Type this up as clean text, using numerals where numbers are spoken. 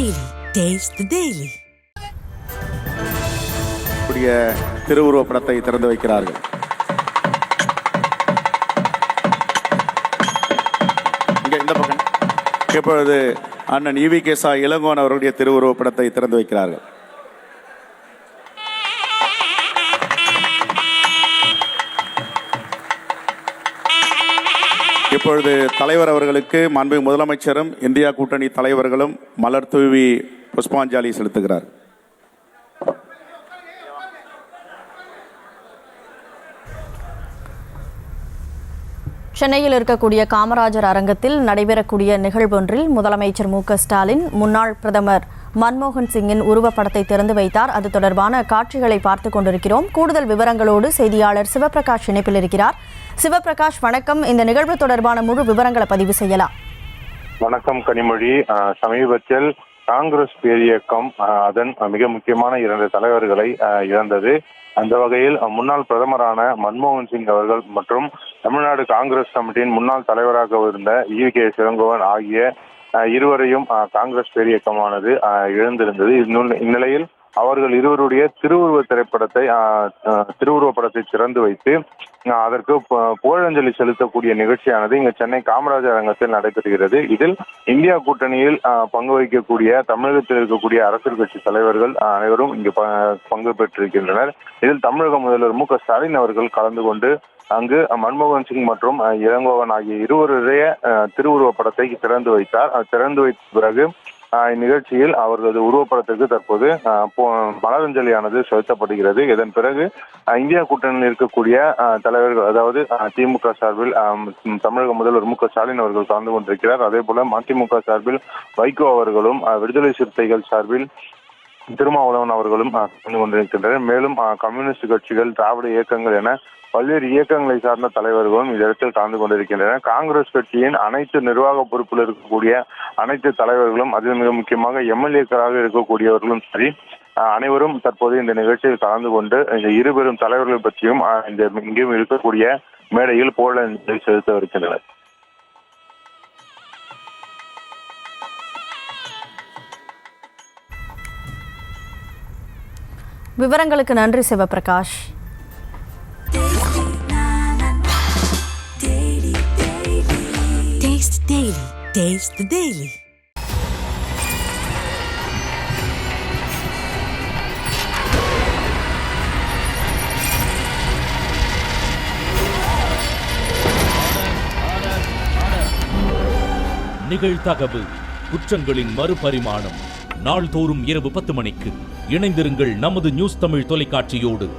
Daily. Taste the Daily. திருவுருவப் படத்தை திறந்து வைக்கிறார்கள். இந்த பக்கம் இப்பொழுது அண்ணன் ஈவி.கே. இளங்கோவன் அவர்களுடைய திருவுருவப் படத்தை திறந்து வைக்கிறார்கள். இப்பொழுது தலைவர் அவர்களுக்கு மாண்புமிகு முதலமைச்சரும் இந்தியா கூட்டணி தலைவர்களும் மலர் தூவி புஷ்பாஞ்சலி செலுத்துகிறார். சென்னையில் இருக்கக்கூடிய காமராஜர் அரங்கத்தில் நடைபெறக்கூடிய நிகழ்வொன்றில் முதலமைச்சர் மு.க. ஸ்டாலின் முன்னாள் பிரதமர் மன்மோகன் சிங்கின் உருவப்படத்தை திறந்து வைத்தார். அது தொடர்பான காட்சிகளை பார்த்துக் கொண்டிருக்கிறோம். கூடுதல் விவரங்களோடு செய்தியாளர் சிவபிரகாஷ் இணைப்பில் இருக்கிறார். சிவபிரகாஷ், வணக்கம். இந்த நிகழ்வு தொடர்பான முழு விவரங்களை பதிவு செய்யலாம். வணக்கம் கனிமொழி. சமீபத்தில் காங்கிரஸ் பேரியக்கம் அதன் மிக முக்கியமான 2 தலைவர்களை இழந்தது. அந்த வகையில் முன்னாள் பிரதமரான மன்மோகன் சிங் அவர்கள் மற்றும் தமிழ்நாடு காங்கிரஸ் கமிட்டியின் முன்னாள் தலைவராக இருந்த ஈவி.கே. இளங்கோவன் ஆகிய இருவரையும் காங்கிரஸ் பேரியக்கமானது இழந்திருந்தது. இந்நிலையில் அவர்கள் இருவருடைய திருவுருவ படத்தை திறந்து வைத்து அதற்கு புகழஞ்சலி செலுத்தக்கூடிய நிகழ்ச்சியானது இங்கு சென்னை காமராஜர் அரங்கத்தில் நடைபெறுகிறது. இதில் இந்தியா கூட்டணியில் பங்கு வகிக்கக்கூடிய தமிழகத்தில் இருக்கக்கூடிய அரசியல் கட்சி தலைவர்கள் அனைவரும் இங்கு பங்கு பெற்றிருக்கின்றனர். இதில் தமிழக முதல்வர் மு.க. ஸ்டாலின் அவர்கள் கலந்து கொண்டு அங்கு மன்மோகன் சிங் மற்றும் இளங்கோவன் ஆகிய இருவருடைய திருவுருவ படத்தை திறந்து வைத்தார். திறந்து வைத்த பிறகு இந்நிகழ்ச்சியில் அவர்களது உருவப்படத்திற்கு தற்போது மலரஞ்சலியானது செலுத்தப்படுகிறது. இதன் பிறகு இந்தியா கூட்டணியில் இருக்கக்கூடிய தலைவர்கள், அதாவது திமுக சார்பில் தமிழக முதல்வர் மு.க. ஸ்டாலின் அவர்கள் கலந்து கொண்டிருக்கிறார். அதே போல மதிமுக சார்பில் வைகோ அவர்களும், விடுதலை சிறுத்தைகள் சார்பில் திருமாவளவன் அவர்களும் கலந்து கொண்டிருக்கின்றனர். மேலும் கம்யூனிஸ்ட் கட்சிகள், திராவிட இயக்கங்கள் என பல்வேறு இயக்கங்களை சார்ந்த தலைவர்களும் இந்த இடத்தில் கலந்து கொண்டிருக்கின்றனர். காங்கிரஸ் கட்சியின் அனைத்து நிர்வாக பொறுப்பில் இருக்கக்கூடிய அனைத்து தலைவர்களும், அதில் மிக முக்கியமாக எம்எல்ஏக்களாக இருக்கக்கூடியவர்களும் சரி, அனைவரும் தற்போது இந்த நிகழ்ச்சியில் கலந்து கொண்டு இந்த இருபெரும் தலைவர்கள் பற்றியும் இங்கேயும் இருக்கக்கூடிய மேடையில் புகழஞ்சலி செலுத்த இருக்கின்றனர். விவரங்களுக்கு நன்றி சிவபிரகாஷ். Taste the Daily. நிகழ்தகவு குற்றங்களின் மறுபரிமாணம். நாள்தோறும் இரவு 10 மணிக்கு இணைந்திருங்கள் நமது நியூஸ் தமிழ் தொலைக்காட்சியோடு.